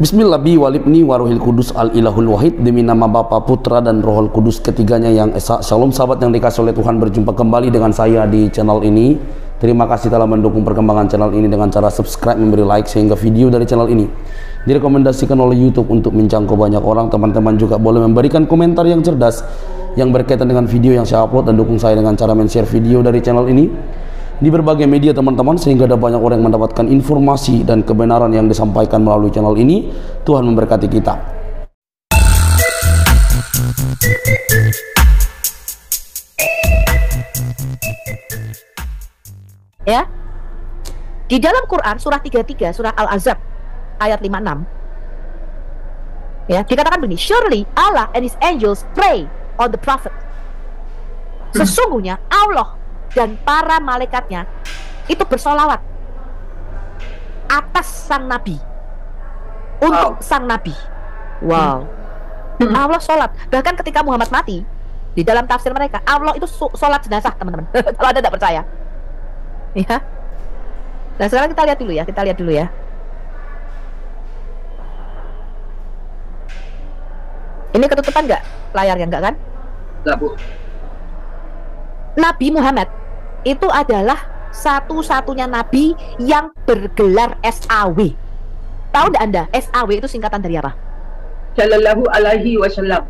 Bismillah bi walibni waruhil kudus al ilahul wahid, demi nama Bapa, Putra dan Rohul Kudus ketiganya yang esa. Shalom sahabat yang dikasih oleh Tuhan, berjumpa kembali dengan saya di channel ini. Terima kasih telah mendukung perkembangan channel ini dengan cara subscribe, memberi like, sehingga video dari channel ini direkomendasikan oleh YouTube untuk menjangkau banyak orang. Teman-teman juga boleh memberikan komentar yang cerdas yang berkaitan dengan video yang saya upload, dan dukung saya dengan cara men-share video dari channel ini di berbagai media teman-teman, sehingga ada banyak orang yang mendapatkan informasi dan kebenaran yang disampaikan melalui channel ini. Tuhan memberkati kita. Ya, di dalam Quran surah 33 surah Al-Ahzab ayat 56 ya, dikatakan begini, surely Allah and his angels pray on the prophet. Sesungguhnya Allah dan para malaikatnya itu bersolawat atas sang nabi, untuk sang nabi. Wow. Allah sholat. Bahkan ketika Muhammad mati, di dalam tafsir mereka Allah itu sholat jenazah, teman-teman. Kalau Anda tidak percaya ya. Nah sekarang kita lihat dulu ya, ini ketutupan nggak layarnya? Nggak kan? Nggak, Bu. Nabi Muhammad itu adalah satu-satunya nabi yang bergelar SAW. Tahu nggak Anda SAW itu singkatan dari apa? Sallallahu alaihi wasallam.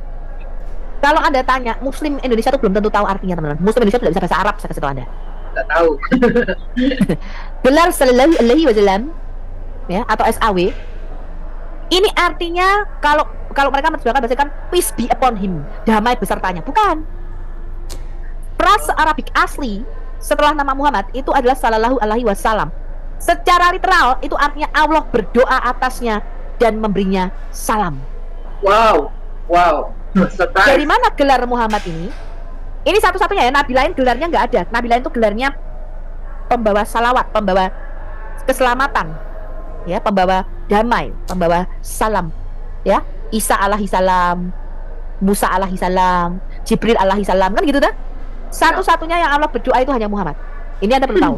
Kalau Anda tanya, Muslim Indonesia itu belum tentu tahu artinya, teman-teman. Muslim Indonesia tidak bisa bahasa Arab, saya kasih tahu Anda. Nggak tahu. Gelar Sallallahu alaihi wasallam ya, atau SAW ini artinya, kalau mereka menerjemahkan bahasa kan peace be upon him, damai besertanya. Bukan. Frase Arabik asli setelah nama Muhammad itu adalah Sallallahu alaihi wasallam. Secara literal itu artinya Allah berdoa atasnya dan memberinya salam. Wow. Dari mana gelar Muhammad ini? Ini satu-satunya ya, nabi lain gelarnya nggak ada. Nabi lain itu gelarnya pembawa salawat, pembawa keselamatan ya, pembawa damai, pembawa salam ya. Isa alaihi salam, Musa alaihi salam, Jibril alaihi salam, kan gitu dah. Satu-satunya yang Allah berdoa itu hanya Muhammad. Ini Anda perlu tahu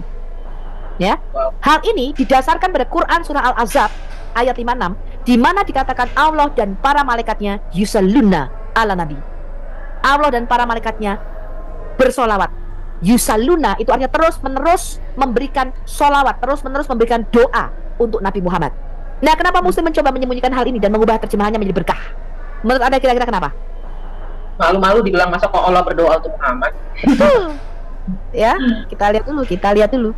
ya. Hal ini didasarkan pada Quran surah Al-Ahzab ayat 56, di mana dikatakan Allah dan para malaikatnya yusalluna ala nabi. Allah dan para malaikatnya bersolawat. Yusalluna itu artinya terus-menerus memberikan solawat, terus-menerus memberikan doa untuk Nabi Muhammad. Nah, kenapa Muslim mencoba menyembunyikan hal ini dan mengubah terjemahannya menjadi berkah? Menurut Anda kira-kira kenapa? Malu-malu dibilang, masa kok Allah berdoa untuk Muhammad? Ya, kita lihat dulu.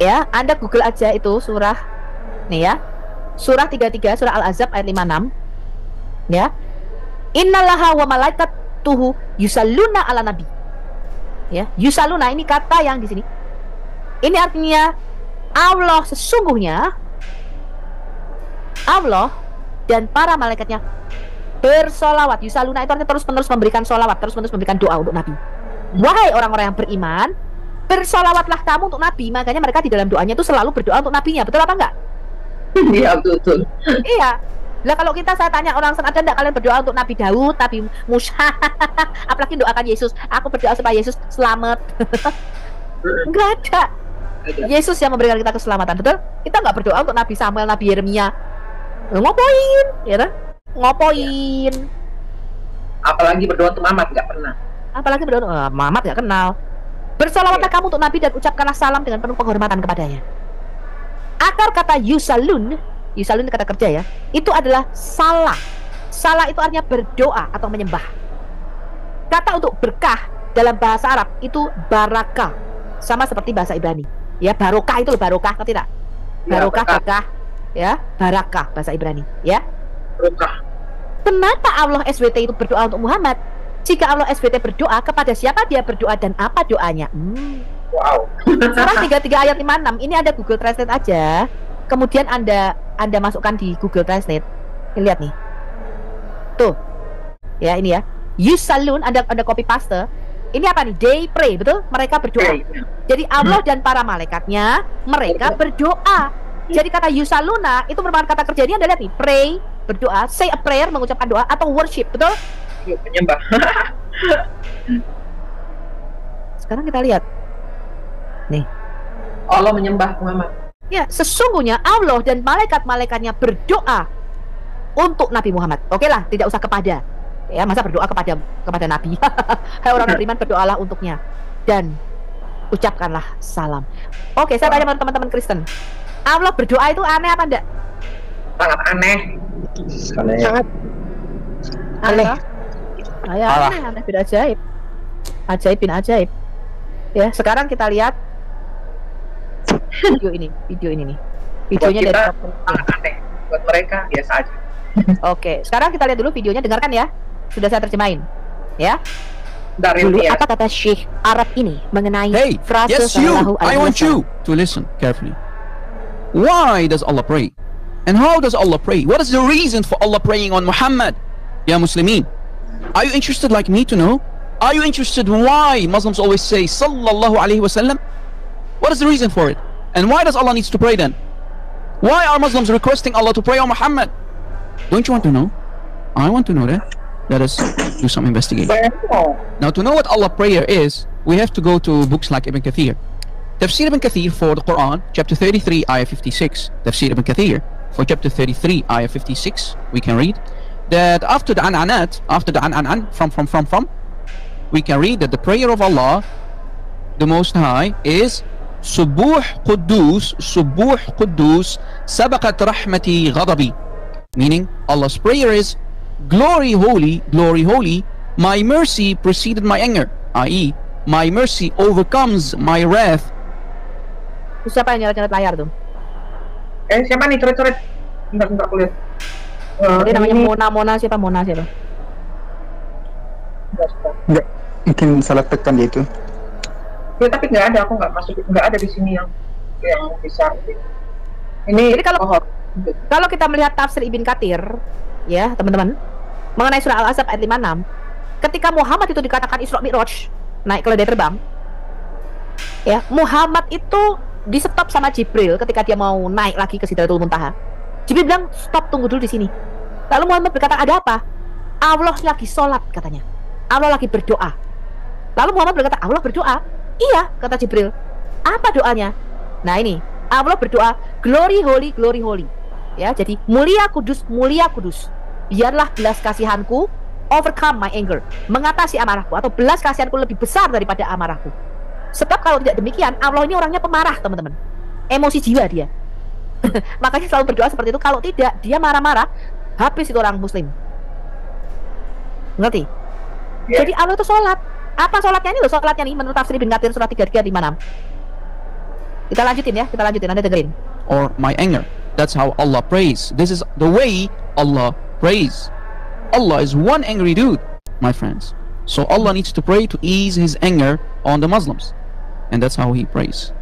Ya, Anda Google aja itu surah nih ya. Surah 33 surah Al-Ahzab ayat 56. Ya. Innallaha wa malaikatuhu yusalluna ala nabi. Ya, yusalluna ini kata yang di sini. Ini artinya Allah, sesungguhnya Allah dan para malaikatnya bersolawat. Yusalluna itu artinya terus-menerus memberikan solawat, terus-menerus memberikan doa untuk Nabi. Wahai orang-orang yang beriman, bersolawatlah kamu untuk Nabi. Makanya mereka di dalam doanya itu selalu berdoa untuk nabinya. Betul apa enggak? Iya, betul. Iya. Lah kalau saya tanya orang, ada enggak kalian berdoa untuk Nabi Daud, Nabi Musa, apalagi doakan Yesus, aku berdoa supaya Yesus selamat. Enggak ada. Yesus yang memberikan kita keselamatan, betul? Kita enggak berdoa untuk Nabi Samuel, Nabi Yeremia. Ngopoin, ya kan? Ngopoin. Apalagi berdoa untuk Muhammad, nggak pernah. Apalagi berdoa untuk Muhammad, nggak kenal. Bersolawatlah kamu untuk Nabi dan ucapkanlah salam dengan penuh penghormatan kepadanya. Akar kata yusallun kata kerja ya, itu adalah salah. Salah itu artinya berdoa atau menyembah. Kata untuk berkah dalam bahasa Arab itu barakah, sama seperti bahasa Ibrani. Ya, barokah itu loh, barokah, ngerti tak? Barokah, berkah, ya, barakah bahasa Ibrani, ya. Barokah. Kenapa Allah SWT itu berdoa untuk Muhammad? Jika Allah SWT berdoa, kepada siapa dia berdoa dan apa doanya? Wow. Surah 33 ayat 56. Ini ada Google Translate aja. Kemudian Anda masukkan di Google Translate. Lihat nih. Tuh. Ya, ini ya. Yusallun, ada copy paste. Ini apa nih? They pray, betul? Mereka berdoa. Jadi Allah dan para malaikatnya, mereka berdoa. Jadi kata yusalluna itu merupakan kata kerja. Ini Anda lihat nih, pray, berdoa, say a prayer, mengucapkan doa, atau worship, betul? Menyembah. Sekarang kita lihat nih, Allah menyembah Muhammad. Ya, sesungguhnya Allah dan malaikat-malaikatnya berdoa untuk Nabi Muhammad. Oke lah, tidak usah kepada. Ya, masa berdoa kepada Nabi. Hai orang beriman, berdoalah untuknya dan ucapkanlah salam. Oke, saya tanya teman-teman Kristen. Allah berdoa itu aneh apa enggak? Sangat aneh. Sangat aneh. Aneh bin ajaib. Ajaib bin ajaib. Ya, sekarang kita lihat video ini nih. Videonya buat kita dari sangat aneh. Buat mereka biasa aja. Oke, sekarang kita lihat dulu videonya, dengarkan ya. Sudah saya terjemahin. Ya. Dari Dulu ya. apa kata Syekh Arab ini mengenai Hey, frase yes you, sallallahu I alaihi want wasallam? you to listen carefully. Why does Allah pray? And how does Allah pray? What is the reason for Allah praying on Muhammad? Ya Muslimin, are you interested like me to know? Are you interested why Muslims always say Sallallahu Alaihi Wasallam? What is the reason for it? And why does Allah needs to pray then? Why are Muslims requesting Allah to pray on Muhammad? Don't you want to know? I want to know that. Let us do some investigation. Now, to know what Allah prayer is, we have to go to books like Ibn Kathir. Tafsir Ibn Kathir for the Quran, chapter 33, ayah 56. Tafsir Ibn Kathir for chapter 33, ayah 56, we can read that after the an'anat, after the an'an, from, we can read that the prayer of Allah, the Most High, is Subuh Quddus, Sabaqat Rahmati Ghadabi. Meaning, Allah's prayer is Glory holy, my mercy preceded my anger, i.e., my mercy overcomes my wrath. Siapa yang nyoret-nyoret layar tuh? Siapa nih coret-coret? Bentar aku lihat. Jadi namanya Mona siapa? Enggak, mungkin salah tekan dia itu. Ya, tapi nggak ada, aku nggak masuk, nggak ada di sini yang bisa. Ini Jadi kalau kita melihat tafsir Ibn Katsir, ya teman-teman, mengenai surah Al-Ahzab ayat 56, ketika Muhammad itu dikatakan Isra Mi'raj, naik keledai terbang, ya Muhammad itu di stop sama Jibril ketika dia mau naik lagi ke Sidratul Muntaha. Jibril bilang, stop, tunggu dulu di sini. Lalu Muhammad berkata, ada apa? Allah lagi sholat, katanya. Allah lagi berdoa. Lalu Muhammad berkata, Allah berdoa? Iya, kata Jibril. Apa doanya? Nah ini, Allah berdoa, glory holy. Ya, jadi mulia kudus. Biarlah belas kasihanku overcome my anger, mengatasi amarahku, atau belas kasihanku lebih besar daripada amarahku. Sebab kalau tidak demikian, Allah ini orangnya pemarah, teman-teman. Emosi jiwa dia. Makanya selalu berdoa seperti itu. Kalau tidak, dia marah-marah, habis itu orang muslim. Ngerti? Yeah. Jadi Allah itu sholat. Apa sholatnya ini loh? Sholatnya nih menurut tafsir Ibn Katsir surah 33 56. Kita lanjutin, nanti dengerin. Or my anger. That's how Allah prays. This is the way Allah prays. Allah is one angry dude, my friends. So Allah needs to pray to ease his anger on the Muslims. And that's how he prays.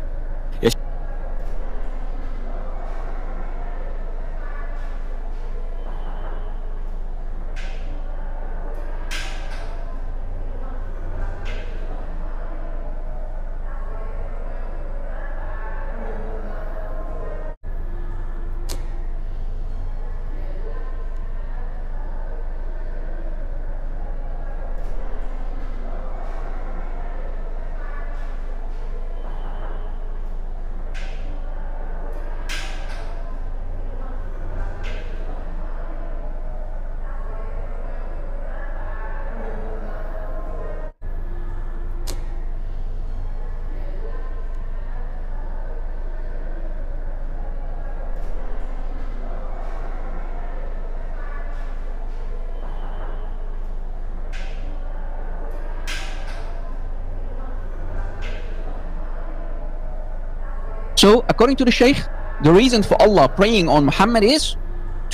So, according to the Shaykh, the reason for Allah praying on Muhammad is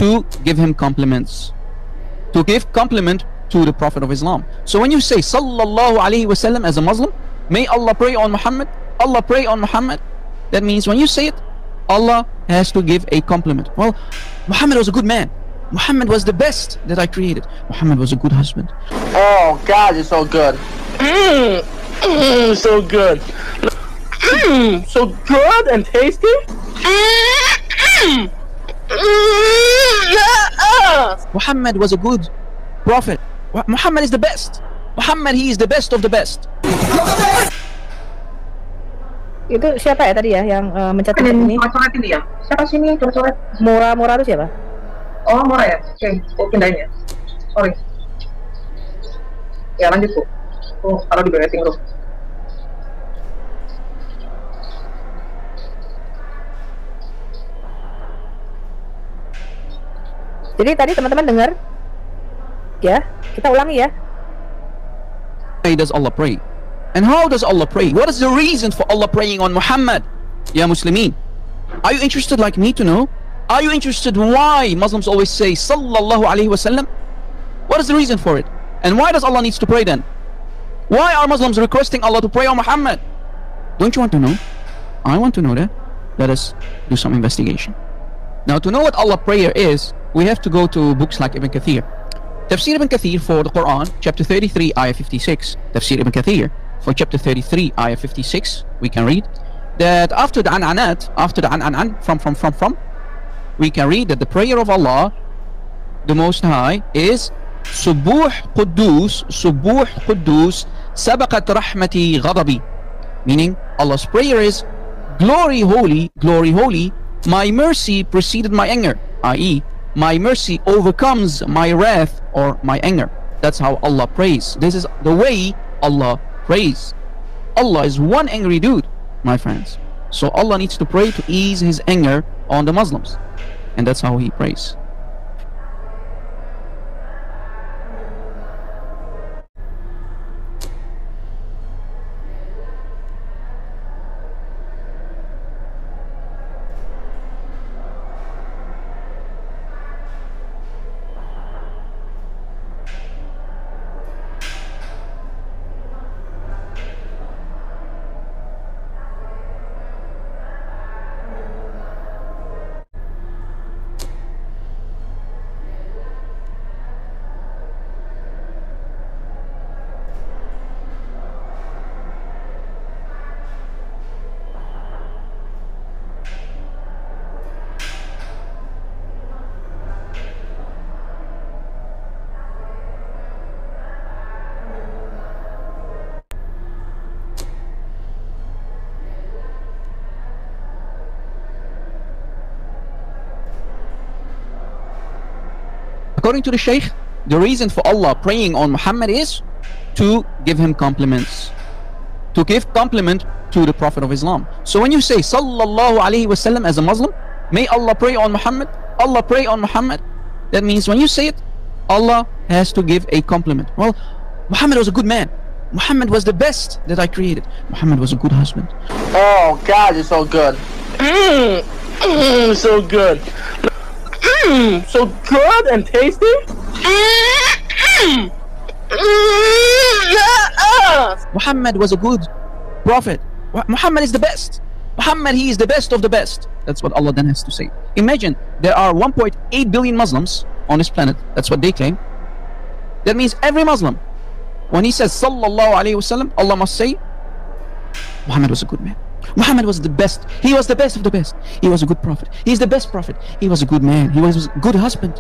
to give him compliments, to give compliment to the Prophet of Islam. So when you say Sallallahu Alaihi Wasallam as a Muslim, may Allah pray on Muhammad, Allah pray on Muhammad, that means when you say it, Allah has to give a compliment. Well, Muhammad was a good man. Muhammad was the best that I created. Muhammad was a good husband. Oh God, it's so good. So good. So good and tasty. Muhammad was a good prophet. Muhammad is the best. Muhammad, he is the best of the best. Itu siapa ya tadi ya yang mencatat ini? Coret ini ya? Siapa sih ini coret? Mora itu siapa? Oh, Mora ya? Oke, aku pindahin ya. Sorry. Ya lanjut Bu. Oh, taruh di waiting room. Jadi tadi teman-teman dengar? Ya, kita ulangi ya. Why does Allah pray? And how does Allah pray? What is the reason for Allah praying on Muhammad? Ya Muslimin, are you interested like me to know? Are you interested why Muslims always say Sallallahu Alaihi Wasallam? What is the reason for it? And why does Allah needs to pray then? Why are Muslims requesting Allah to pray on Muhammad? Don't you want to know? I want to know that. Let us do some investigation. Now, to know what Allah prayer is, we have to go to books like Ibn Kathir. Tafsir Ibn Kathir for the Quran, chapter 33, ayah 56. Tafsir Ibn Kathir for chapter 33, ayah 56, we can read that after the an'anat, from, we can read that the prayer of Allah, the Most High, is Subuh Quddus, Sabaqat Rahmati Ghadabi. Meaning, Allah's prayer is glory holy, my mercy preceded my anger, i.e., my mercy overcomes my wrath or my anger. That's how Allah prays. This is the way Allah prays. Allah is one angry dude, my friends. So Allah needs to pray to ease his anger on the Muslims. And that's how he prays. According to the Shaykh, the reason for Allah praying on Muhammad is to give him compliments, to give compliment to the Prophet of Islam. So when you say Sallallahu Alaihi Wasallam as a Muslim, may Allah pray on Muhammad, Allah pray on Muhammad, that means when you say it, Allah has to give a compliment. Well, Muhammad was a good man. Muhammad was the best that I created. Muhammad was a good husband. Oh God, you're so good. So good. So good and tasty. Muhammad was a good prophet. Muhammad is the best. Muhammad, he is the best of the best. That's what Allah then has to say. Imagine there are 1.8 billion Muslims on this planet. That's what they claim. That means every Muslim, when he says Sallallahu Alaihi Wasallam, Allah must say Muhammad was a good man. Muhammad was the best. He was the best of the best. He was a good prophet. He is the best prophet. He was a good man. He was a good husband.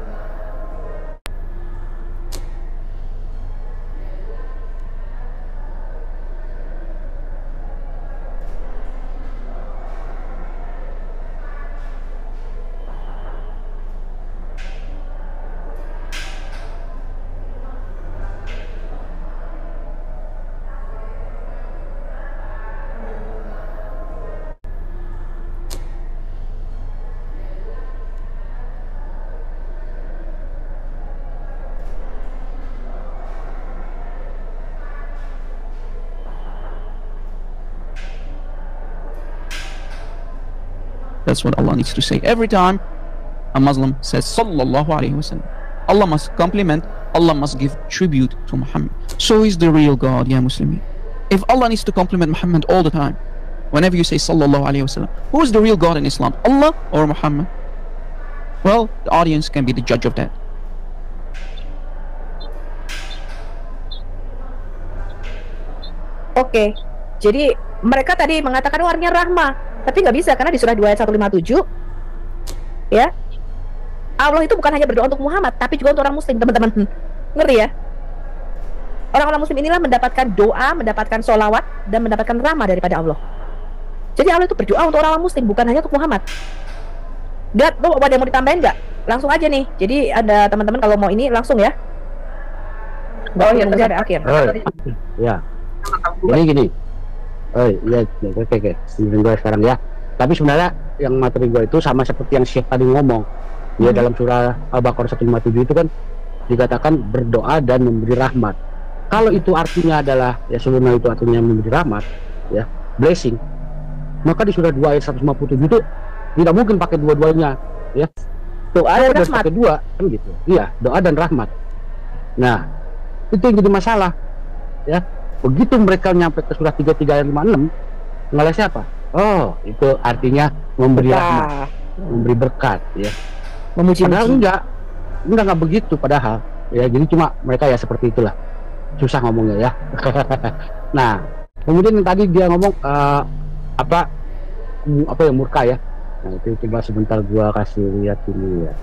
That's what Allah needs to say. Every time a Muslim says Sallallahu Alaihi Wasallam, Allah must compliment, Allah must give tribute to Muhammad. So he's the real God, ya Muslimin. If Allah needs to compliment Muhammad all the time, whenever you say Sallallahu Alaihi Wasallam, who is the real God in Islam? Allah or Muhammad? Well, the audience can be the judge of that. Oke, jadi mereka tadi mengatakan warnanya rahmah, tapi nggak bisa karena di surah 2 ayat 157 ya, Allah itu bukan hanya berdoa untuk Muhammad tapi juga untuk orang muslim, teman-teman. Ngerti ya? Orang-orang muslim inilah mendapatkan doa, mendapatkan sholawat dan mendapatkan rahmah daripada Allah. Jadi Allah itu berdoa untuk orang muslim, bukan hanya untuk Muhammad. Gak, lo ada yang mau ditambahin nggak? Langsung aja nih. Jadi ada teman-teman kalau mau ini langsung ya. Oh iya, tunggu sampai akhir. Ya. Ini gini. Oh iya, oke. Dengerin gue sekarang ya. Tapi sebenarnya yang materi gue itu sama seperti yang Syekh tadi ngomong. Ya dalam surah Al-Baqarah 157 itu kan dikatakan berdoa dan memberi rahmat. Kalau itu artinya adalah ya sebenarnya itu artinya memberi rahmat, ya blessing, maka di surah 2 ayat 157 itu tidak mungkin pakai dua-duanya, ya. Doa dan rahmat. Pakai dua kan gitu. Iya, doa dan rahmat. Nah, itu yang jadi masalah, ya. Begitu mereka nyampe ke surah 33 ayat 56, ngelesnya apa? Oh, itu artinya memberi rahmat, memberi berkat, ya. Memuji. Padahal enggak begitu padahal, ya. Jadi cuma mereka ya seperti itulah. Susah ngomongnya ya. Nah, kemudian yang tadi dia ngomong apa yang murka ya. Nah, itu coba sebentar gua kasih lihat dulu ya.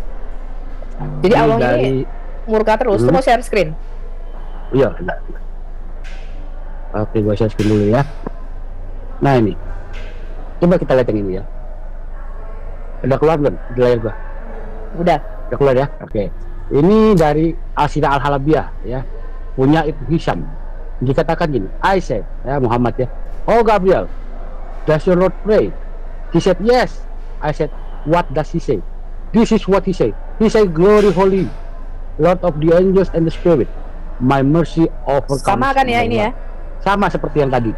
Jadi Allah ini murka terus, tuh mau share screen. Iya. Oke, gua share screen dulu ya. Nah, ini. Coba kita lihat yang ini ya. Udah keluar belum di layar gua? Udah keluar ya. Oke. Ini dari Al-Sirah Al-Halabiyah ya. Punya Ibnu Hisham. Dikatakan gini, I said, ya Muhammad ya, oh Gabriel, does your Lord pray? He said, yes. I said, what does he say? This is what he said. He said, glory holy, Lord of the angels and the spirit, my mercy overcomes. Sama kan ya ini ya? Sama seperti yang tadi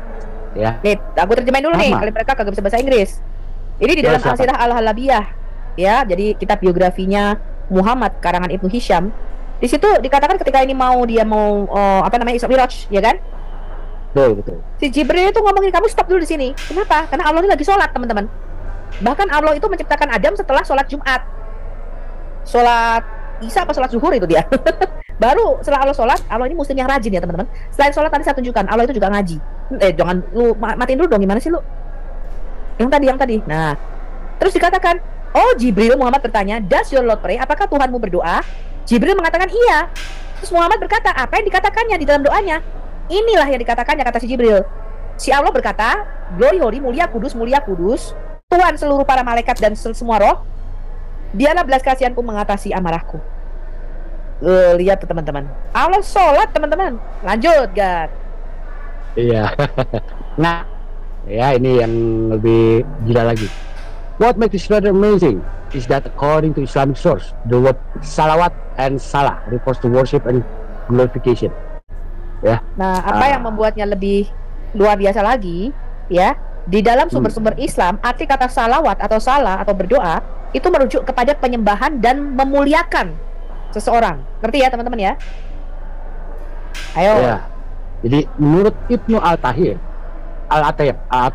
ya. Nih, aku terjemahin dulu nih, kali mereka kagak bisa bahasa Inggris. Ini di dalam Al-Sirah Al-Halabiyah ya, jadi kitab biografinya Muhammad karangan Ibnu Hisham. Di situ dikatakan ketika ini dia mau Isra Miraj, ya kan? Betul. Si Jibril itu ngomongin, kamu stop dulu di sini. Kenapa? Karena Allah ini lagi sholat, teman-teman. Bahkan Allah itu menciptakan Adam setelah sholat Jumat. Sholat Isya apa sholat Zuhur itu dia. Baru setelah Allah sholat, Allah ini muslim yang rajin ya teman-teman. Selain sholat tadi saya tunjukkan, Allah itu juga ngaji. Jangan lu matiin dulu dong, gimana sih lu? Yang tadi. Nah, terus dikatakan, oh Jibril, Muhammad bertanya, does your Lord pray? Apakah Tuhanmu berdoa? Jibril mengatakan iya. Terus Muhammad berkata, apa yang dikatakannya di dalam doanya? Inilah yang dikatakannya, kata si Jibril. Si Allah berkata, glory holy, mulia kudus, Tuhan seluruh para malaikat dan semua roh, dialah belas kasihanku mengatasi amarahku. Lihat tuh teman-teman, Allah sholat teman-teman. Lanjut Gad. Iya. Nah, ya ini yang lebih gila lagi. What makes this rather amazing is that according to Islamic source, the word salawat and salah refers to worship and glorification. Ya. Nah, apa yang membuatnya lebih luar biasa lagi, ya? Di dalam sumber-sumber Islam, arti kata salawat atau salah atau berdoa itu merujuk kepada penyembahan dan memuliakan seseorang. Ngerti ya, teman-teman ya? Ayo. Ya. Jadi menurut Ibnu Al-Athir,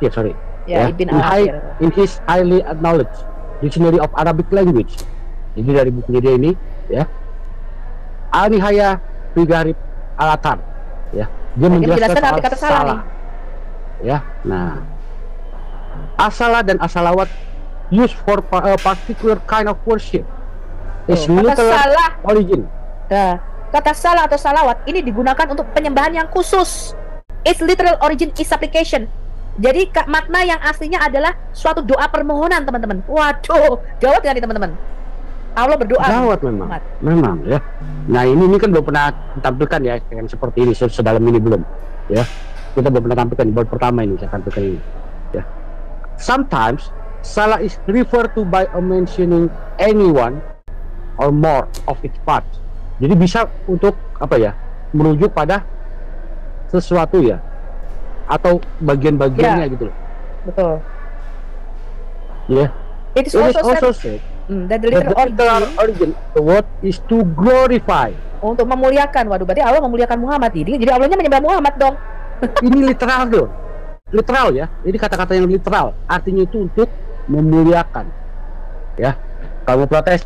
sorry. Ya, Ibn Al-Athir. In his highly acknowledged Dictionary of Arabic Language. Jadi dari bukunya dia ini, ya. Al-Nihaya fi Gharib Al-Athar, ya. Dia menjelaskan arti kata salah nih. Ya. Nah, as-salah dan as-salawat used for a particular kind of worship. Is literal origin. Nah, kata salah atau salawat ini digunakan untuk penyembahan yang khusus. Its literal origin is supplication. Jadi makna yang aslinya adalah suatu doa permohonan, teman-teman. Waduh, gawat nggak nih teman-teman? Allah berdoa. Gawat memang ya. Nah ini kan belum pernah ditampilkan ya yang seperti ini, sedalam ini belum. Ya, kita belum pernah tampilkan, baru pertama ini saya tampilkan ini. Ya. Sometimes salah is referred to by mentioning anyone or more of its parts. Jadi bisa untuk apa ya? Merujuk pada sesuatu ya, atau bagian-bagiannya gitu loh. Betul. Yeah. It is also said that the literal origin the word is to glorify. Untuk memuliakan. Waduh, berarti Allah memuliakan Muhammad ini. Jadi Allahnya menyembah Muhammad dong. Ini literal loh. Literal ya. Ini kata-kata yang literal. Artinya itu untuk memuliakan. Ya. Kalau protes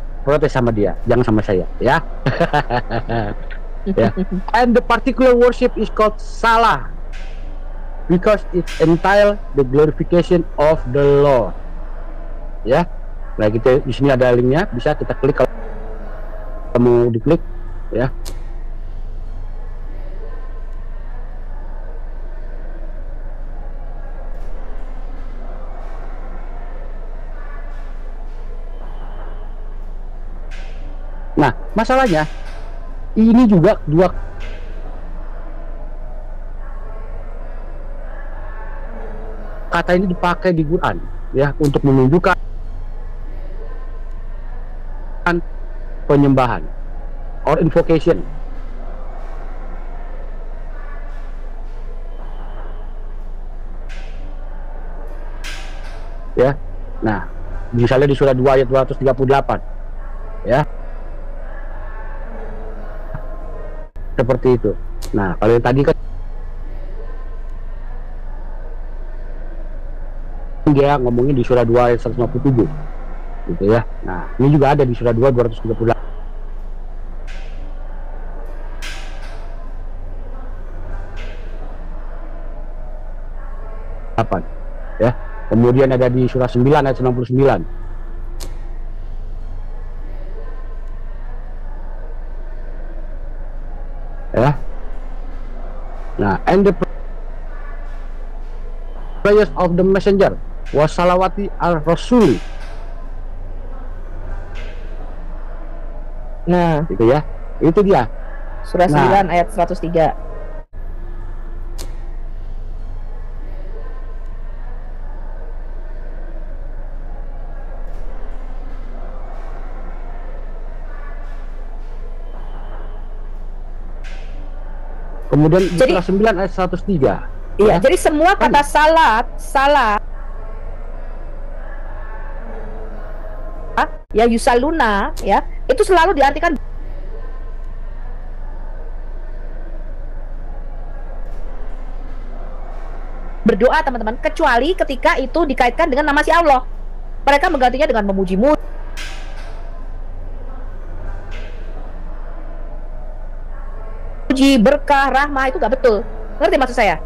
sama dia, jangan sama saya, ya. Ya. And the particular worship is called salah because it entail the glorification of the Lord. Ya. Nah, kita di sini ada linknya, bisa kita klik kalau mau diklik, ya. Nah, masalahnya ini juga dua kata ini dipakai di Quran ya untuk menunjukkan penyembahan or invocation. Ya. Nah, misalnya di surah 2 ayat 238 ya. Seperti itu. Nah, kalau yang tadi kan dia ngomongin di surah 2 ayat 157 gitu ya. Nah, ini juga ada di surah 2 238 ya. Kemudian ada di surah 9 ayat 99 ya. Nah, and the prayers of the messenger wassalawati al rasul. Nah, Gitu ya. Itu dia. surah 9 ayat 103. Kemudian di Jadi- surah 9 ayat 103. Iya, jadi semua kata salat ya yusaluna ya, itu selalu diartikan berdoa, teman-teman, kecuali ketika itu dikaitkan dengan nama si Allah. Mereka menggantinya dengan memuji-muji, berkah, rahmah, itu gak betul. Ngerti maksud saya?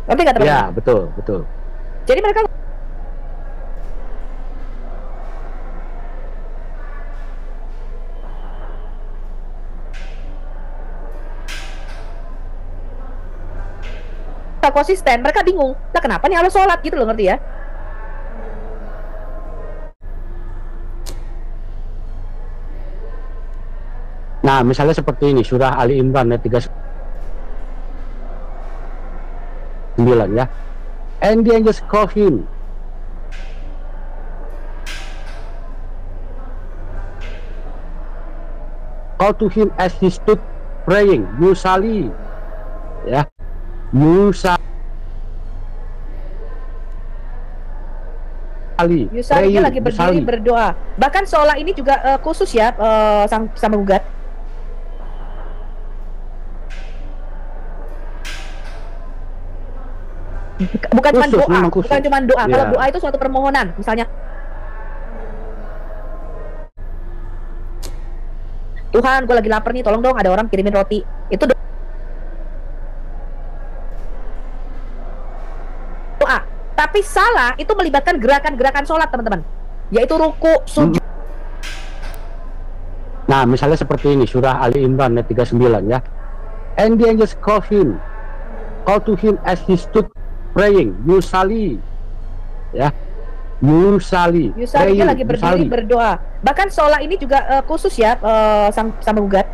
Ngerti gak, teman-teman? Ya, betul, betul. Jadi mereka tak konsisten, mereka bingung. Lah kenapa nih Allah sholat gitu loh, ngerti ya? Nah, misalnya seperti ini, surah Ali Imran ayat 39 ya. And the angels call him. Call to him as he stood praying. Yusali. Ya. Yusali. Yusali, dia lagi berdiri Yusali. berdoa. Bahkan sholat ini juga khusus ya, sama gugat. Bukan cuma Khusus, doa, memang khusus. bukan cuma doa. Kalau Ya. doa itu suatu permohonan, misalnya Tuhan, gue lagi lapar nih, tolong dong ada orang kirimin roti. Itu doa. Tapi salah itu melibatkan gerakan-gerakan sholat, teman-teman, yaitu ruku, sujud. Nah, misalnya seperti ini, surah Ali Imran ayat 39 ya. And the angels call him. Call to him as he stood praying. Yusali. Ya. Yusali. Yusali, dia lagi berdiri Yusali. berdoa. Bahkan sholat ini juga khusus ya, sama gugat.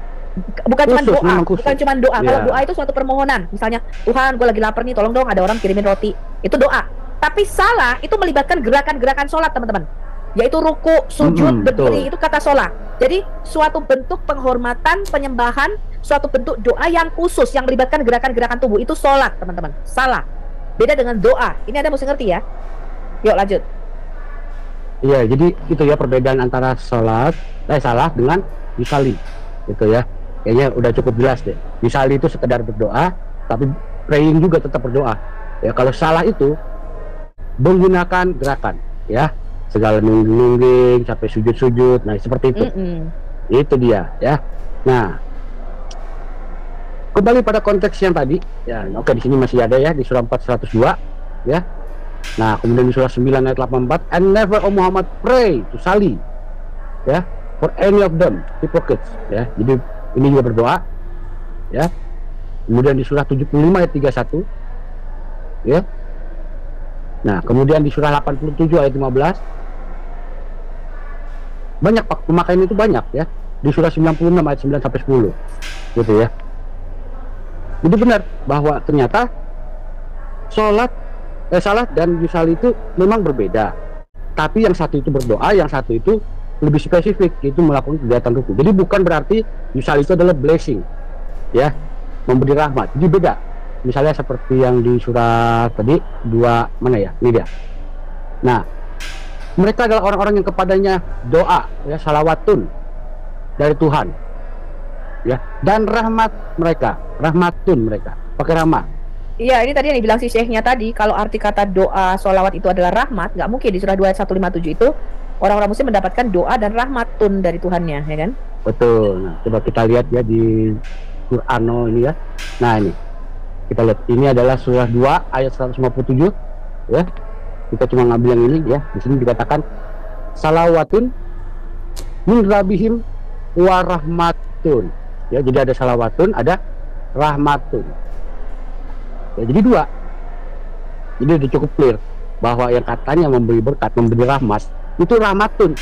Bukan cuma Khusus, doa, memang khusus. bukan cuma doa. Kalau Ya. doa itu suatu permohonan, misalnya Tuhan, gue lagi lapar nih, tolong dong ada orang kirimin roti. Itu doa. Tapi salah itu melibatkan gerakan-gerakan sholat, teman-teman, yaitu ruku, sujud, berdiri. Betul. Itu kata sholat. Jadi suatu bentuk penghormatan, penyembahan, suatu bentuk doa yang khusus yang melibatkan gerakan-gerakan tubuh, itu sholat, teman-teman. Salah. Beda dengan doa. Ini Anda mesti ngerti ya. Yuk lanjut. Iya, jadi itu ya perbedaan antara salah dengan yusali. Gitu ya. Kayaknya udah cukup jelas deh. Yusali itu sekedar berdoa, tapi praying juga tetap berdoa. Ya, kalau salah itu menggunakan gerakan, ya, segala nungging sampai sujud-sujud. Nah, seperti itu. Itu dia, ya. Nah, kembali pada konteks yang tadi, ya. Oke, di sini masih ada ya di surah 4 102, ya. Nah, kemudian di surah 9 ayat 84, and never, O Muhammad, pray to Sali, ya, for any of them hypocrites, ya. Jadi ini juga berdoa, ya. Kemudian di surah 75 ayat 31, ya. Nah, kemudian di surah 87 ayat 15, Banyak Pak, pemakaian itu banyak ya. Di surah 96 ayat 9 sampai 10. Gitu ya. Jadi benar bahwa ternyata salat dan yusali itu memang berbeda. Tapi yang satu itu berdoa, yang satu itu lebih spesifik, yaitu melakukan kegiatan ruku. Jadi bukan berarti yusali itu adalah blessing, ya, memberi rahmat. Jadi beda. Misalnya seperti yang di surat tadi 2 mana ya? Ini dia. Nah, mereka adalah orang-orang yang kepadanya doa, ya, salawatun dari Tuhan, ya, dan rahmat mereka, rahmatun mereka, pakai rahmat. Iya, ini tadi yang dibilang si syekhnya tadi, kalau arti kata doa sholawat itu adalah rahmat, nggak mungkin di surah 2 ayat 157 itu orang-orang muslim mendapatkan doa dan rahmatun dari Tuhannya, ya kan? Betul. Nah, coba kita lihat ya di Quran ini ya. Nah, ini kita lihat, ini adalah surah 2 ayat 157 ya. Kita cuma ngambil yang ini ya. Di sini dikatakan salawatun min rabbihim wa rahmatun. Ya, jadi ada salawatun, ada rahmatun. Ya, jadi 2. Jadi udah cukup clear bahwa yang katanya memberi berkat, memberi rahmat itu rahmatun,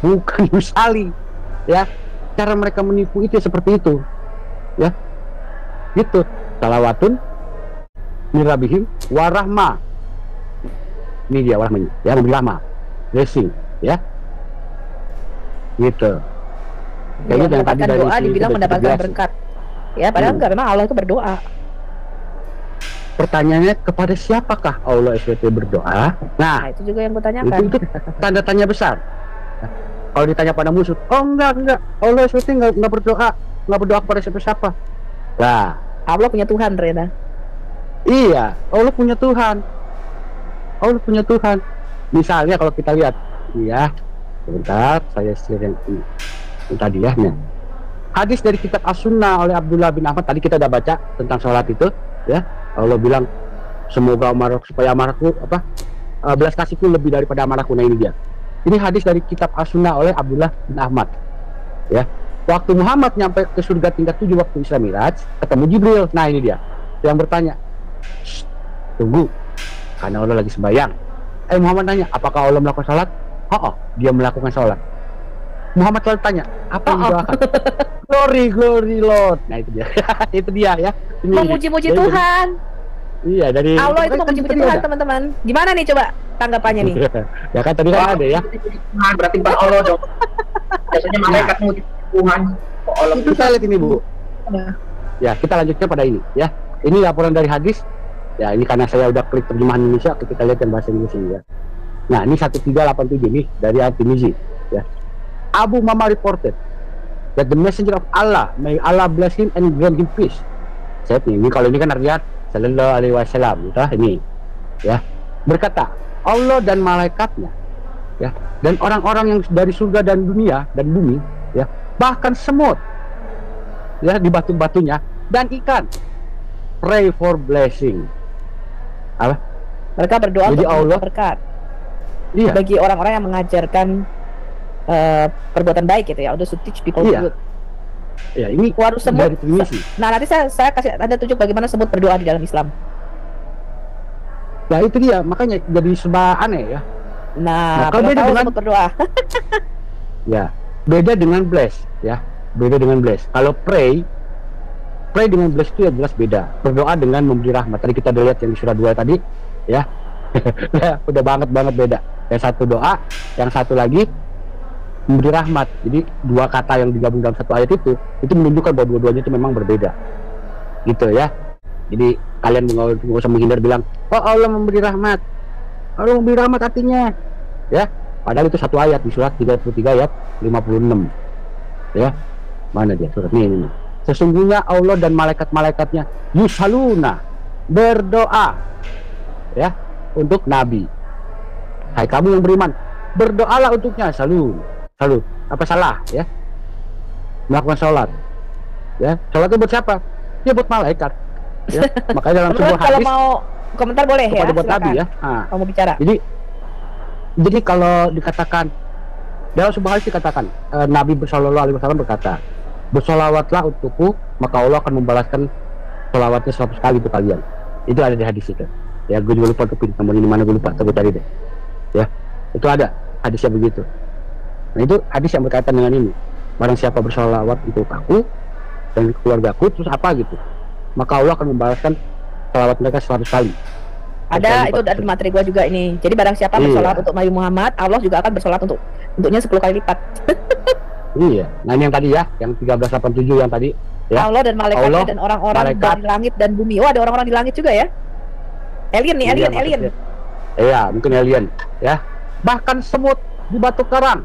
bukan yusali. Ya, cara mereka menipu itu seperti itu. Ya, gitu. Salawatun min rabbihim wa rahmah. Ini dia warahmanya, ya, memberi rahmat, blessing, ya, gitu. Kayaknya yang tadi dari doa dibilang mendapatkan berkat, ya, padahal enggak, memang Allah itu berdoa. Pertanyaannya, kepada siapakah Allah SWT berdoa? Nah, itu juga yang kutanyakan. Itu tanda tanya besar. Nah, kalau ditanya pada musuh, oh enggak, Allah SWT enggak berdoa kepada siapa-siapa. Nah, Allah punya Tuhan, Rena. Iya, Allah punya Tuhan. Allah punya Tuhan. Misalnya kalau kita lihat, ya, sebentar, saya share yang ini. Yang tadi ya, nih. Hadis dari kitab As-Sunnah oleh Abdullah bin Ahmad, tadi kita udah baca tentang sholat itu, ya. Allah bilang, semoga supaya amarahku, belas kasihku lebih daripada amarahku. Nah, ini dia. Ini hadis dari kitab As-Sunnah oleh Abdullah bin Ahmad, ya. Waktu Muhammad nyampe ke surga tingkat 7 waktu Isra Miraj, ketemu Jibril. Nah, ini dia yang bertanya, tunggu, karena Allah lagi sembahyang. Muhammad tanya, apakah Allah melakukan sholat? Oh, dia melakukan sholat. Muhammad selalu tanya, apa yang didoakan? Glory Lord. Nah, itu dia. Itu dia ya. Memuji-muji Tuhan. Iya, dari Allah itu memuji-muji Tuhan, teman-teman. Gimana nih coba tanggapannya nih? Ya kan tadi kan ada ya. Berarti bukan Allah dong. Biasanya malaikat muji Tuhan. Allah itu saya lihat ini, Bu. Ya, kita lanjutkan pada ini ya. Ini laporan dari hadis. Ya, ini karena saya udah klik terjemahan Indonesia, kita lihat yang bahasa Indonesia ya. Nah, ini 1387 nih dari At-Tirmizi ya. Abu Mama reported that the messenger of Allah, may Allah bless him and grant him peace. Saya ini kalau ini kan artinya sallallahu alaihi wasallam, ini ya, berkata, Allah dan malaikatnya ya, dan orang-orang yang dari surga dan dunia dan bumi ya, bahkan semut ya di batu-batunya dan ikan pray for blessing. Apa? Mereka berdoa jadi untuk Allah berkat. Iya. Bagi orang-orang yang mengajarkan perbuatan baik gitu ya, untuk teach people good. Ya, ini waru semut. Nah, nanti saya kasih ada tunjuk bagaimana semut berdoa di dalam Islam. Nah, itu dia, makanya jadi serba aneh ya. Nah kalau beda dengan semut berdoa. Ya, beda dengan bless ya. Beda dengan bless. Kalau pray dengan bless itu ya jelas beda. Berdoa dengan memberi rahmat. Tadi kita udah lihat yang di surah 2 tadi ya. Ya, udah banget beda. Yang satu doa, yang satu lagi memberi rahmat. Jadi dua kata yang digabung dalam satu ayat itu menunjukkan bahwa dua-duanya itu memang berbeda. Gitu ya. Jadi kalian nggak usah menghindar bilang, oh Allah memberi rahmat. Allah memberi rahmat artinya ya. Padahal itu satu ayat di surat 33 ayat 56. Ya. Mana dia surat ini. Sesungguhnya Allah dan malaikat-malaikatnya yusaluna, berdoa ya untuk Nabi. Hai kamu yang beriman, berdoalah untuknya. Salut apa salah ya, melakukan sholat ya. Sholat itu buat siapa? Ya buat malaikat ya. Makanya dalam sebuah hadis, kalau mau komentar boleh ya, buat Nabi ya. Kamu bicara. Jadi kalau dikatakan dalam sebuah hadis dikatakan Nabi sallallahu alaihi wasallam berkata, bersolawatlah untukku maka Allah akan membalaskan solawatnya 100 kali untuk kalian. Itu ada di hadis itu ya. Gue juga lupa tuh nomor ini mana, gue lupa, tapi tadi deh ya. Itu ada hadisnya begitu. Nah itu hadis yang berkaitan dengan ini. Barang siapa bersolawat untuk aku dan keluargaku, terus apa gitu, maka Allah akan membalaskan salawat mereka 100 kali. Ada, itu ada materi gua juga ini. Jadi barang siapa bersolawat untuk Nabi Muhammad, Allah juga akan bersolawat untuknya 10 kali lipat. Iya. Nah ini yang tadi ya, yang 1387 yang tadi ya. Allah dan malaikatnya dan orang-orang di langit dan bumi. Oh, ada orang-orang di langit juga ya? Alien nih, alien. Iya, mungkin alien ya. Bahkan semut di batu karang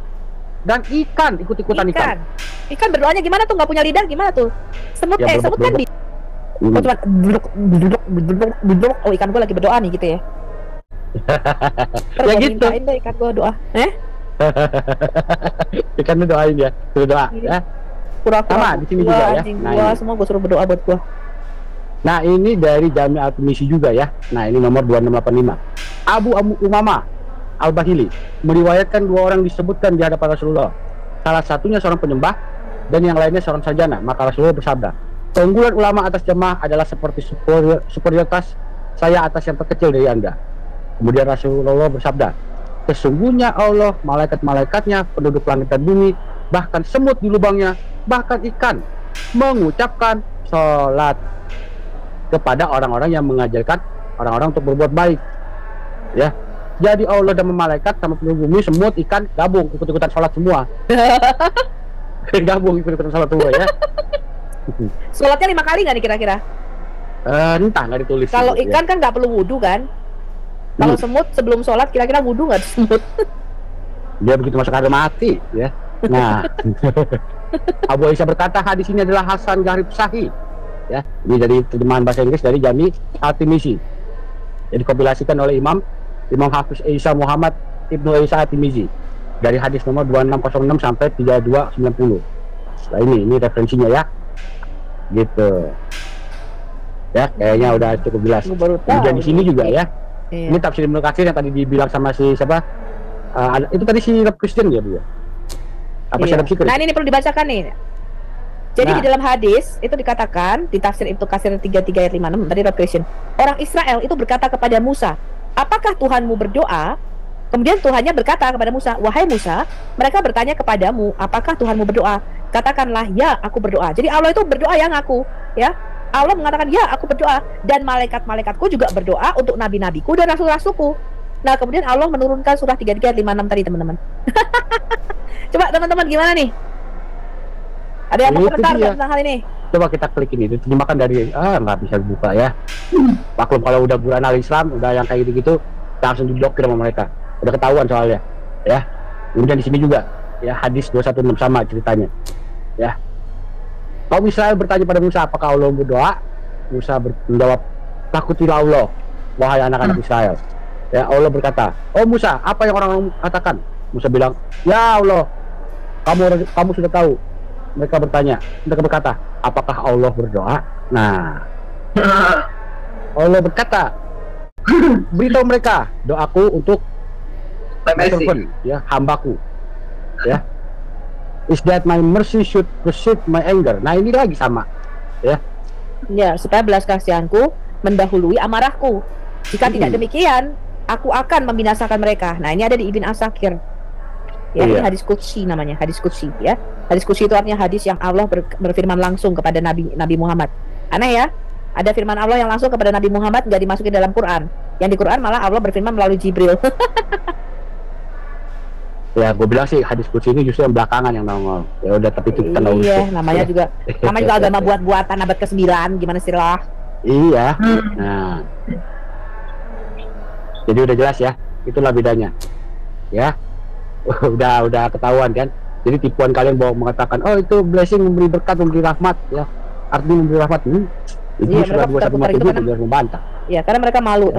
dan ikan ikut-ikutan ikan. Ikan berdoanya gimana tuh? Nggak punya lidah gimana tuh? Semut Ya, semut kan di cuma duduk. Oh, ikan gua lagi berdoa nih gitu ya. Ya gitu. Deh, ikan gua doa. Ikan doain ya, berdoa ya. Sama di sini juga ya. Nah, gua semua gua suruh berdoa buat gua. Nah ini dari Jami Al-Tirmizi juga ya. Nah ini nomor 2685. Abu Umamah Al-Bahili meriwayatkan 2 orang disebutkan di hadapan Rasulullah. Salah satunya seorang penyembah dan yang lainnya seorang sarjana. Maka Rasulullah bersabda, keunggulan ulama atas jemaah adalah seperti superioritas saya atas yang terkecil dari Anda. Kemudian Rasulullah bersabda, sesungguhnya Allah, malaikat-malaikatnya, penduduk langit dan bumi, bahkan semut di lubangnya, bahkan ikan mengucapkan sholat kepada orang-orang yang mengajarkan orang-orang untuk berbuat baik. Ya, jadi Allah dan malaikat sama penduduk bumi, semut, ikan gabung ikut-ikutan sholat semua. Gabung ikut-ikutan sholat semua ya. Sholatnya 5 kali nggak nih kira-kira? Entah, nggak ditulis. Kalau ikan kan nggak perlu wudhu kan? Kalau semut sebelum sholat kira-kira wudhu nggak semut? Dia begitu masuk air mati ya. Nah, Abu Aisyah berkata hadis ini adalah Hasan Gharib Sahih. Ya, ini dari terjemahan bahasa Inggris dari Jami Al-Tirmizi. Jadi dikompilasikan oleh Imam Hafiz Isa Muhammad Ibnu Isa Al-Tirmizi dari hadis nomor 2606 sampai 3290. Nah ini referensinya ya. Gitu. Ya, kayaknya udah cukup jelas. Kemudian di sini juga ya. Iya. Ini tafsir Ibnu Katsir yang tadi dibilang sama si siapa? Itu tadi si Rob Christian ya, Bu. Apa iya. Nah, ini perlu dibacakan nih. Jadi di dalam hadis itu dikatakan di tafsir Ibnu Katsir 33 ayat 56 dari Rob Christian, orang Israel itu berkata kepada Musa, apakah Tuhanmu berdoa? Kemudian Tuhannya berkata kepada Musa, wahai Musa, mereka bertanya kepadamu, apakah Tuhanmu berdoa? Katakanlah, ya, aku berdoa. Jadi Allah itu berdoa yang aku, ya. Allah mengatakan, ya, aku berdoa. Dan malaikat-malaikatku juga berdoa untuk nabi-nabiku dan rasul-rasulku. Nah, kemudian Allah menurunkan surah 33 ayat 56 tadi, teman-teman. Coba teman-teman gimana nih? Ada yang mau komentar tentang hal ini? Coba kita klik ini, terjemahkan dari nggak bisa dibuka ya. Maklum kalau udah bulan al-Islam, udah yang kayak gitu-gitu, langsung diblokir sama mereka. Udah ketahuan soalnya, ya. Kemudian di sini juga, ya hadis 216 sama ceritanya, ya. Kaum Israel bertanya pada Musa, apakah Allah berdoa? Musa menjawab, takutilah Allah, wahai anak-anak Israel. Ya, Allah berkata, oh Musa, apa yang orang katakan? Musa bilang, ya Allah, kamu sudah tahu. Mereka berkata, apakah Allah berdoa? Nah, Allah berkata, beritahu mereka doaku untuk ya hambaku, ya. Is that my mercy should precede my anger? Nah ini lagi sama, ya. Ya, supaya belas kasihanku mendahului amarahku. Jika tidak demikian, aku akan membinasakan mereka. Nah ini ada di Ibn Asakir. Ya, ini hadis qudsi namanya, hadis qudsi ya. Hadis qudsi itu artinya hadis yang Allah berfirman langsung kepada Nabi Muhammad. Aneh ya? Ada firman Allah yang langsung kepada Nabi Muhammad nggak dimasukin dalam Quran. Yang di Quran malah Allah berfirman melalui Jibril. Ya, gue bilang sih hadis qudsi ini justru yang belakangan yang nongol. Ya udah, tapi itu kita nggak usah. Iya, namanya juga agama buat-buatan abad ke-9, gimana sih lah? Iya. Nah. Jadi udah jelas ya. Itulah bedanya. Ya. udah ketahuan kan. Jadi tipuan kalian bahwa mengatakan oh itu blessing, memberi berkat, memberi rahmat ya, artinya memberi rahmat itu sudah 217 biar membantah ya, karena mereka malu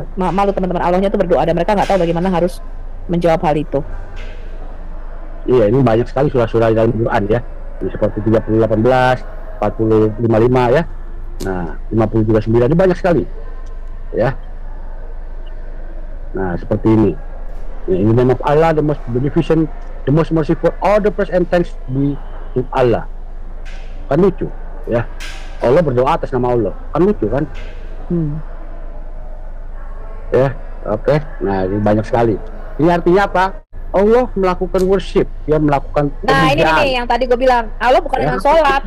teman-teman. Allahnya itu berdoa dan mereka nggak tahu bagaimana harus menjawab hal itu. Iya, ini banyak sekali surah-surah dalam Quran ya, ini seperti 30:18, 40:55 ya, nah 50:9 ini banyak sekali ya. Nah seperti ini. Ya, in the name of Allah, the most beneficent, the most merciful, all the praise and thanks be to Allah. Kan lucu, ya. Allah berdoa atas nama Allah, kan lucu kan? Ya, oke. Nah, ini banyak sekali. Ini artinya apa? Allah melakukan worship, dia melakukan Nah ini pemujaan. nih yang tadi gue bilang, Allah bukan Ya. dengan sholat,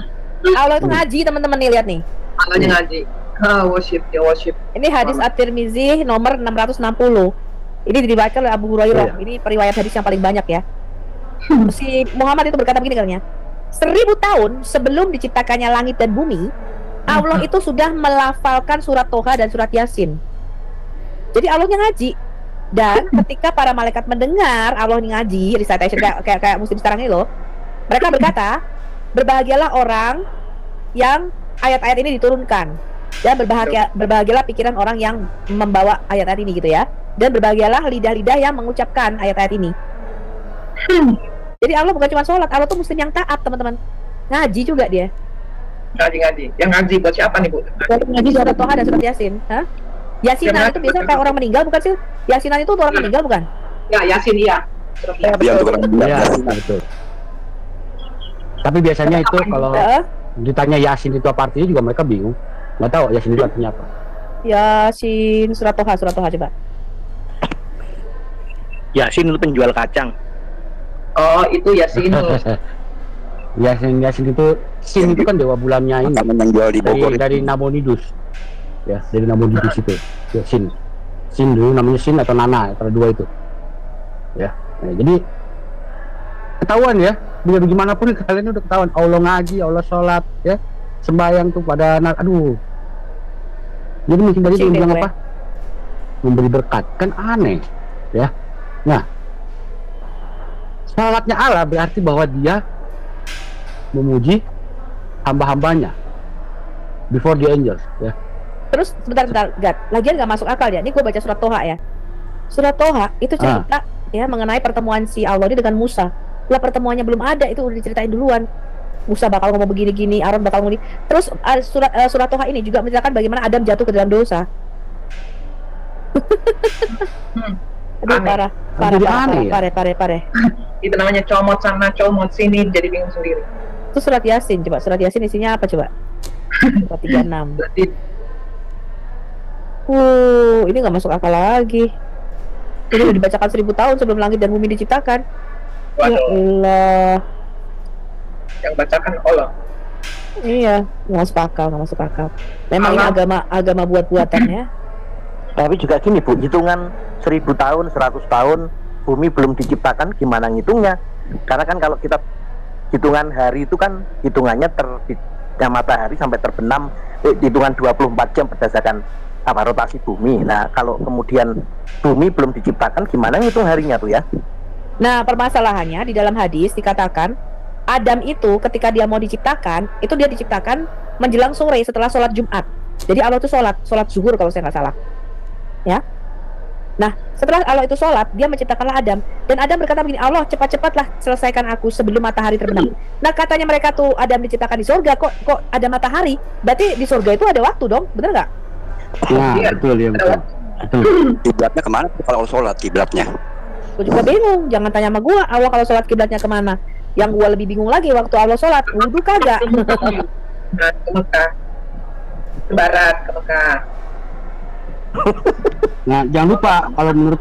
Allah itu ngaji teman-teman nih, lihat nih. Makanya ngaji. Worship, dia worship. Ini hadis At-Tirmizi nomor 660. Ini diriwayatkan oleh Abu Hurairah. Iya. Ini periwayat hadis yang paling banyak ya. Si Muhammad itu berkata begini katanya, 1000 tahun sebelum diciptakannya langit dan bumi, Allah itu sudah melafalkan surat Toha dan surat Yasin. Jadi Allahnya ngaji. Dan ketika para malaikat mendengar Allah ini ngaji, recitation kayak muslim sekarang ini loh, mereka berkata, berbahagialah orang yang ayat-ayat ini diturunkan, dan berbahagialah pikiran orang yang membawa ayat-ayat ini gitu ya, dan berbahagialah lidah-lidah yang mengucapkan ayat-ayat ini. Jadi Allah bukan cuma sholat, Allah tuh muslim yang taat teman-teman, ngaji juga dia. Ngaji. Yang ngaji buat siapa nih, Bu? Ngaji surat Toha dan surat Yasin. Hah? Yasinan itu biasanya kayak orang meninggal bukan sih? Yasinan itu untuk orang meninggal bukan? Ya, Yasin iya. Yang tukang Ya, betul. Tapi biasanya itu kalau ditanya Yasin itu apa artinya juga mereka bingung, nggak tahu Yasin itu artinya apa. Yasin, surat Toha coba. Yasin itu penjual kacang. Oh, itu Yasin. Yasin itu Sin itu kan dewa bulannya ini Makanan yang jual di Bogor itu. dari Nabonidus. Ya, dari Nabonidus itu. Ya, Sin dulu namanya Sin atau Nana antara dua itu. Ya, nah, jadi ketahuan ya, biar bagaimanapun kalian udah ketahuan Allah ngaji, Allah sholat, ya, sembahyang tuh pada anak, aduh. Jadi mungkin tadi dia bilang apa? Memberi berkat, kan aneh, ya. Nah, sholatnya Allah berarti bahwa dia memuji hamba-hambanya before the angels, ya. Terus sebentar, Gad. Lagian nggak masuk akal ya. Ini gue baca surat Toha ya. Surat Toha itu cerita ya mengenai pertemuan si Allah ini dengan Musa. Lah pertemuannya belum ada, itu udah diceritain duluan. Musa bakal ngomong begini-gini, Aaron bakal ngomong ini. Terus surat Toha ini juga menceritakan bagaimana Adam jatuh ke dalam dosa. Aduh, Aneh. parah. Itu namanya comot sana, comot sini, jadi bingung sendiri. Itu surat Yasin, coba surat Yasin isinya apa coba? Surat 36. Berarti Ini nggak masuk akal lagi. Ini udah dibacakan 1000 tahun sebelum langit dan bumi diciptakan. Ya waduh, Allah. yang bacakan Allah. Iya, nggak masuk akal. Memang ini agama buat-buatan ya. Tapi juga gini Bu, hitungan 1000 tahun, 100 tahun bumi belum diciptakan, gimana ngitungnya? Karena kan kalau kita hitungan hari itu kan hitungannya terbitnya matahari sampai terbenam, hitungan 24 jam berdasarkan rotasi bumi. Nah kalau kemudian bumi belum diciptakan, gimana ngitung harinya tuh ya? Nah permasalahannya di dalam hadis dikatakan Adam itu ketika dia mau diciptakan, itu dia diciptakan menjelang sore setelah sholat Jumat. Jadi Allah itu sholat zuhur kalau saya nggak salah. Ya. Nah, setelah Allah itu sholat, dia menciptakanlah Adam. Dan Adam berkata begini, Allah cepat-cepatlah selesaikan aku sebelum matahari terbenam. Nah, katanya mereka tuh Adam diciptakan di surga, kok ada matahari? Berarti di surga itu ada waktu dong, bener nggak? Nah, betul ya, betul. Kiblatnya kemana tuh kalau sholat kiblatnya? Gue juga bingung, jangan tanya sama gue, Allah kalau sholat kiblatnya kemana? Yang gue lebih bingung lagi, waktu Allah sholat, wudhu kagak? Nah, ke Mekah, ke barat, ke Mekah. Nah, jangan lupa kalau menurut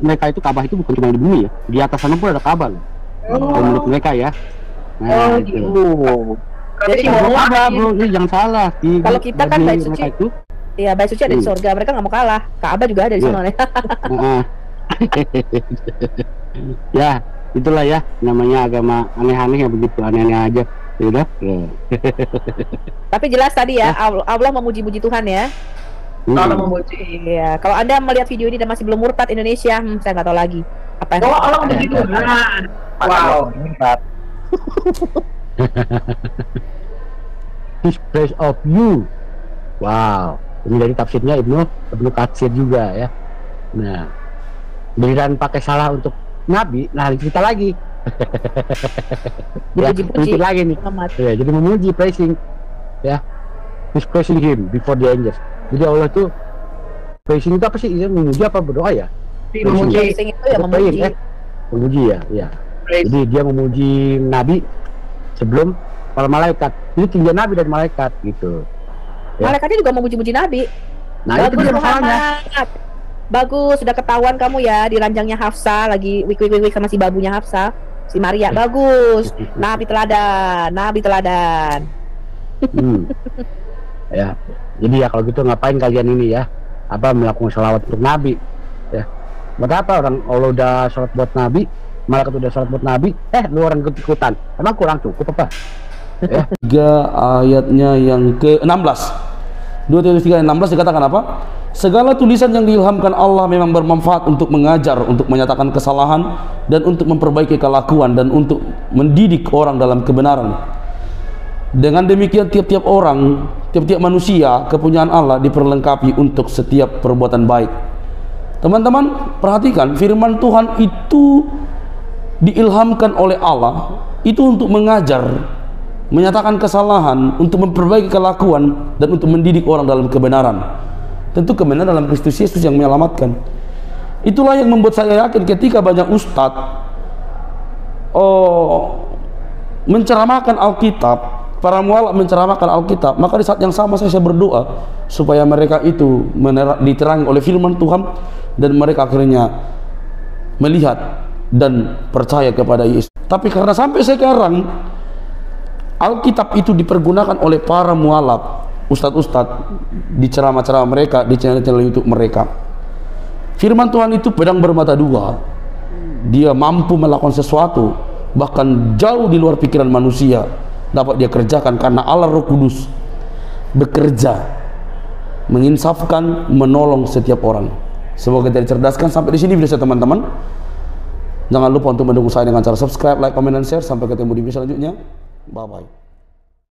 mereka itu Ka'bah itu bukan cuma di bumi ya, di atas sana pun ada Ka'bah loh. Kalau menurut mereka ya. Nah, gitu. Jadi Kalau mau Ka'bah bro, ini jangan salah. Kalau kita kan bait suci, mereka itu, ya bait suci ada di surga, mereka nggak mau kalah. Ka'bah juga ada di sana. Ya, itulah ya namanya agama aneh-aneh ya, begitu aneh-aneh aja. Ya udah. Tapi jelas tadi ya, Allah memuji-muji Tuhan ya. Kalau memuji. Iya, kalau Anda melihat video ini dan masih belum murtad Indonesia, saya nggak tahu lagi apa yang Allah memuji Tuhan. Wow. His praise of you. Wow, ini dari tafsirnya Ibnu Katsir juga ya. Nah, giliran pakai salah untuk Nabi, nah kita lagi. Ya, Dipuji-puji. lagi nih. Ya, jadi memuji, praising, ya. He's praising him before the angels. Jadi Allah tuh praising itu apa sih? Dia memuji apa berdoa ya? Memuji. Praising itu ya memuji. Memuji ya, ya. Praise. Jadi dia memuji Nabi sebelum para malaikat. Ini tinggi Nabi dan malaikat gitu. Ya. Malaikatnya juga memuji-muji Nabi. Nah itu dia masalahnya. Bagus, sudah ketahuan kamu ya di ranjangnya Hafsa lagi wik sama si babunya Hafsa, si Maria. Bagus. Nabi teladan, Nabi teladan. Ya. Jadi ya kalau gitu ngapain kalian ini ya? Apa melakukan sholawat untuk Nabi? Ya. Buat apa orang Allah udah sholat buat Nabi, malaikat udah sholat buat Nabi, lu orang ikut-ikutan. Emang kurang cukup apa? Ya. 3 ayatnya yang ke-16. 2-3 ayat 16 dikatakan apa? Segala tulisan yang diilhamkan Allah memang bermanfaat untuk mengajar, untuk menyatakan kesalahan, dan untuk memperbaiki kelakuan, dan untuk mendidik orang dalam kebenaran. Dengan demikian tiap-tiap orang, tiap-tiap manusia kepunyaan Allah diperlengkapi untuk setiap perbuatan baik. Teman-teman perhatikan, firman Tuhan itu diilhamkan oleh Allah itu untuk mengajar, menyatakan kesalahan, untuk memperbaiki kelakuan, dan untuk mendidik orang dalam kebenaran. Tentu kebenaran dalam Kristus Yesus yang menyelamatkan. Itulah yang membuat saya yakin ketika banyak ustadz menceramahkan Alkitab, para mualaf menceramahkan Alkitab, maka di saat yang sama saya berdoa supaya mereka itu diterangi oleh firman Tuhan, dan mereka akhirnya melihat dan percaya kepada Yesus. Tapi karena sampai sekarang Alkitab itu dipergunakan oleh para mualaf, ustadz-ustadz, di ceramah-ceramah mereka, di channel-channel YouTube mereka. Firman Tuhan itu pedang bermata dua. Dia mampu melakukan sesuatu bahkan jauh di luar pikiran manusia, dapat dia kerjakan karena Allah Roh Kudus bekerja menginsafkan, menolong setiap orang. Semoga kita dicerdaskan. Sampai di sini video saya, teman-teman. Jangan lupa untuk mendukung saya dengan cara subscribe, like, comment, dan share. Sampai ketemu di video selanjutnya. Bye bye.